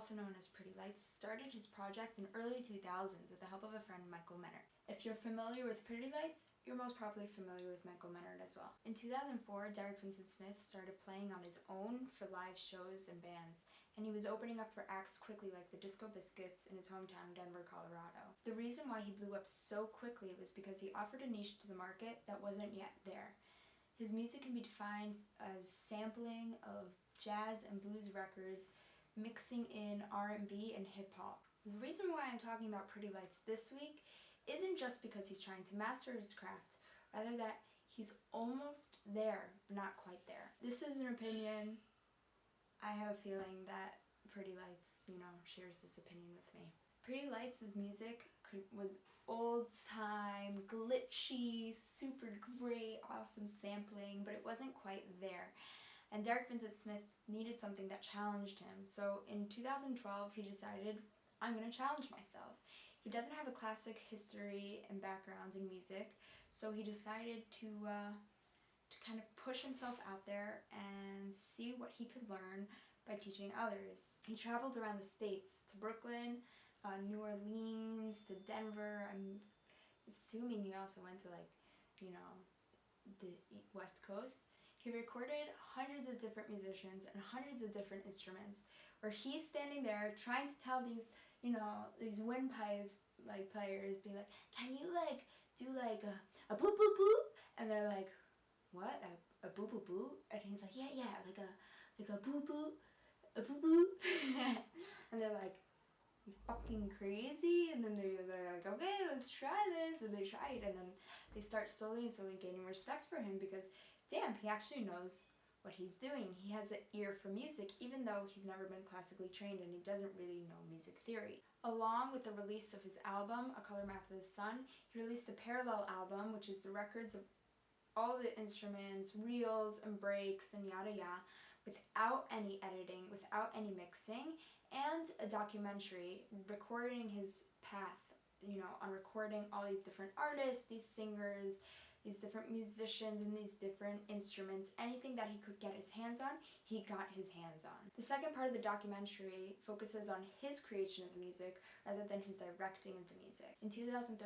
also known as Pretty Lights, started his project in early 2000s with the help of a friend, Michael Menard. If you're familiar with Pretty Lights, you're most probably familiar with Michael Menard as well. In 2004, Derek Vincent Smith started playing on his own for live shows and bands, and he was opening up for acts quickly like the Disco Biscuits in his hometown, Denver, Colorado. The reason why he blew up so quickly was because he offered a niche to the market that wasn't yet there. His music can be defined as sampling of jazz and blues records, mixing in R&B and hip-hop. The reason why I'm talking about Pretty Lights this week isn't just because he's trying to master his craft, rather that he's almost there, but not quite there. This is an opinion. I have a feeling that Pretty Lights, shares this opinion with me. Pretty Lights' music was old-time, glitchy, super great, awesome sampling, but it wasn't quite there. And Derek Vincent Smith needed something that challenged him. So in 2012, he decided, I'm going to challenge myself. He doesn't have a classic history and background in music, so he decided to kind of push himself out there and see what he could learn by teaching others. He traveled around the States, to Brooklyn, New Orleans, to Denver. I'm assuming he also went to the West Coast. He recorded hundreds of different musicians and hundreds of different instruments, where he's standing there trying to tell these, these windpipes players, be like, can you do a boop boop boop? And they're like, what? A boop boop boop? And he's like, yeah, like a boop boop, a boop boop. And they're like, you fucking crazy? And then they're like, okay, let's try this. And they try it, and then they start slowly gaining respect for him because, damn, he actually knows what he's doing. He has an ear for music, even though he's never been classically trained and he doesn't really know music theory. Along with the release of his album, A Color Map of the Sun, he released a parallel album, which is the records of all the instruments, reels and breaks and yada yada, without any editing, without any mixing, and a documentary recording his path, on recording all these different artists, these singers, these different musicians, and these different instruments. Anything that he could get his hands on, he got his hands on. The second part of the documentary focuses on his creation of the music rather than his directing of the music. In 2013,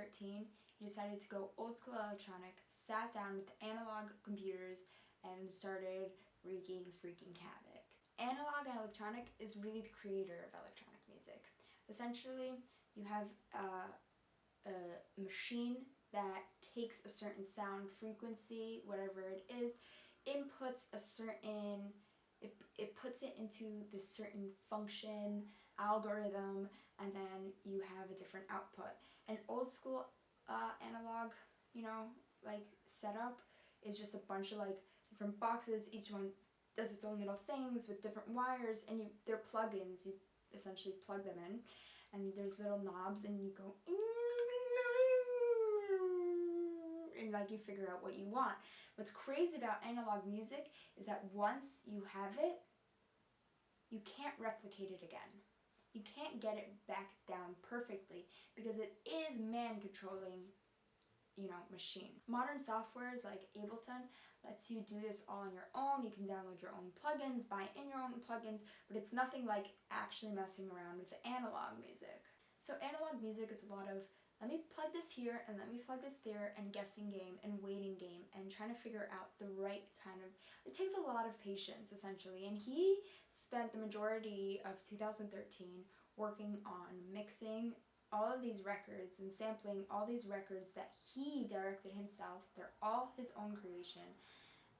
he decided to go old school electronic, sat down with analog computers, and started wreaking freaking havoc. Analog and electronic is really the creator of electronic music. Essentially, you have a machine that takes a certain sound frequency, whatever it is, inputs a certain, it puts it into this certain function, algorithm, and then you have a different output. An old school analog, setup is just a bunch of different boxes. Each one does its own little things with different wires, and they're plugins. You essentially plug them in, and there's little knobs, and you go and you figure out what you want. What's crazy about analog music is that once you have it, you can't replicate it again. You can't get it back down perfectly because it is man controlling machine. Modern softwares like Ableton lets you do this all on your own. You can download your own plugins, buy in your own plugins, but it's nothing like actually messing around with the analog music. So analog music is a lot of, let me plug this here and let me plug this there, and guessing game and waiting game and trying to figure out the right kind of, it takes a lot of patience essentially. And he spent the majority of 2013 working on mixing all of these records and sampling all these records that he directed himself. They're all his own creation,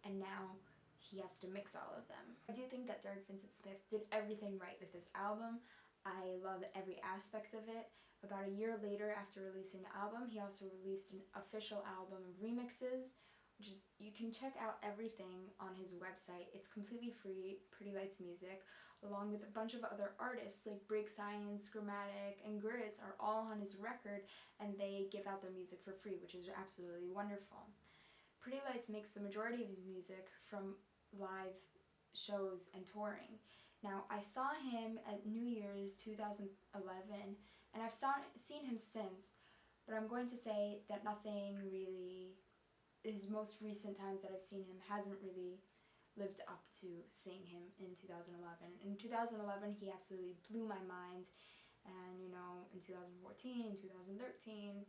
and now he has to mix all of them. I do think that Derek Vincent Smith did everything right with this album. I love every aspect of it. About a year later, after releasing the album, he also released an official album of remixes, which is, you can check out everything on his website. It's completely free, Pretty Lights Music, along with a bunch of other artists like Break Science, Grammatic, and Grizz are all on his record, and they give out their music for free, which is absolutely wonderful. Pretty Lights makes the majority of his music from live shows and touring. Now, I saw him at New Year's 2011, and I've seen him since, but I'm going to say that nothing really, his most recent times that I've seen him hasn't really lived up to seeing him in 2011. In 2011, he absolutely blew my mind, and you know, in 2014, 2013,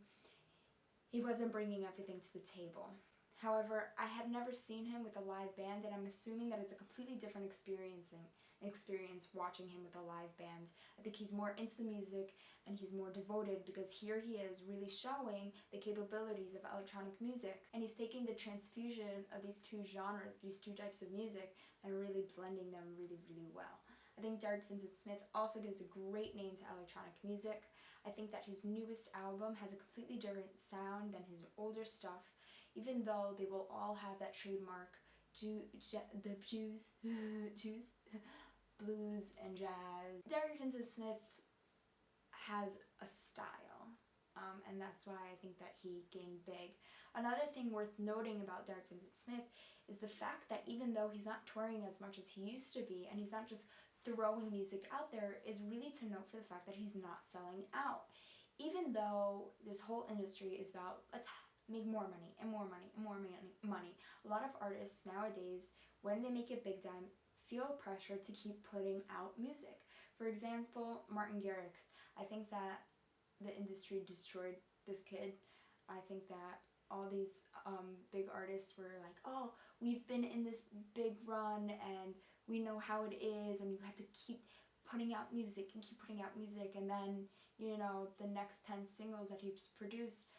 he wasn't bringing everything to the table. However, I have never seen him with a live band, and I'm assuming that it's a completely different experience watching him with a live band. I think he's more into the music and he's more devoted, because here he is really showing the capabilities of electronic music, and he's taking the transfusion of these two genres, these two types of music, and really blending them really, really well. I think Derek Vincent Smith also gives a great name to electronic music. I think that his newest album has a completely different sound than his older stuff, even though they will all have that trademark blues and jazz. Derek Vincent Smith has a style, and that's why I think that he gained big. Another thing worth noting about Derek Vincent Smith is the fact that even though he's not touring as much as he used to be, and he's not just throwing music out there, is really to note for the fact that he's not selling out. Even though this whole industry is about let's make more money and more money and more money, a lot of artists nowadays, when they make it big time, feel pressure to keep putting out music. For example, Martin Garrix. I think that the industry destroyed this kid. I think that all these big artists were like, oh, we've been in this big run and we know how it is, and you have to keep putting out music and keep putting out music, and then, you know, the next 10 singles that he's produced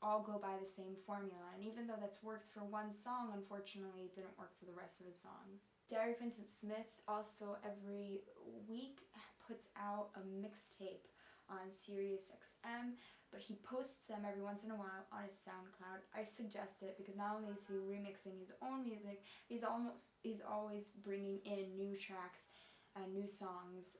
all go by the same formula, and even though that's worked for one song, unfortunately it didn't work for the rest of his songs. Derek Vincent Smith also every week puts out a mixtape on SiriusXM, but he posts them every once in a while on his SoundCloud. I suggest it because not only is he remixing his own music, he's always bringing in new tracks and new songs,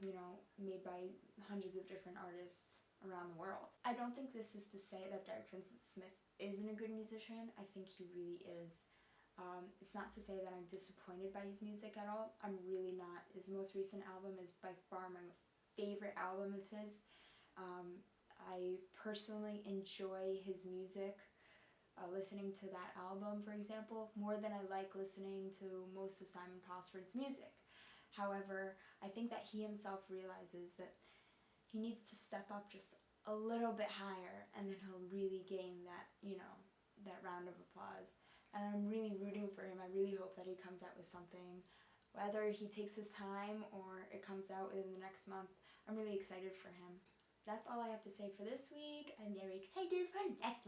you know, made by hundreds of different artists around the world. I don't think this is to say that Derek Vincent Smith isn't a good musician. I think he really is. It's not to say that I'm disappointed by his music at all. I'm really not. His most recent album is by far my favorite album of his. I personally enjoy his music, listening to that album, for example, more than I like listening to most of Simon Prosper's music. However, I think that he himself realizes that he needs to step up just a little bit higher, and then he'll really gain that, you know, that round of applause. And I'm really rooting for him. I really hope that he comes out with something, whether he takes his time or it comes out within the next month. I'm really excited for him. That's all I have to say for this week. I'm very excited for next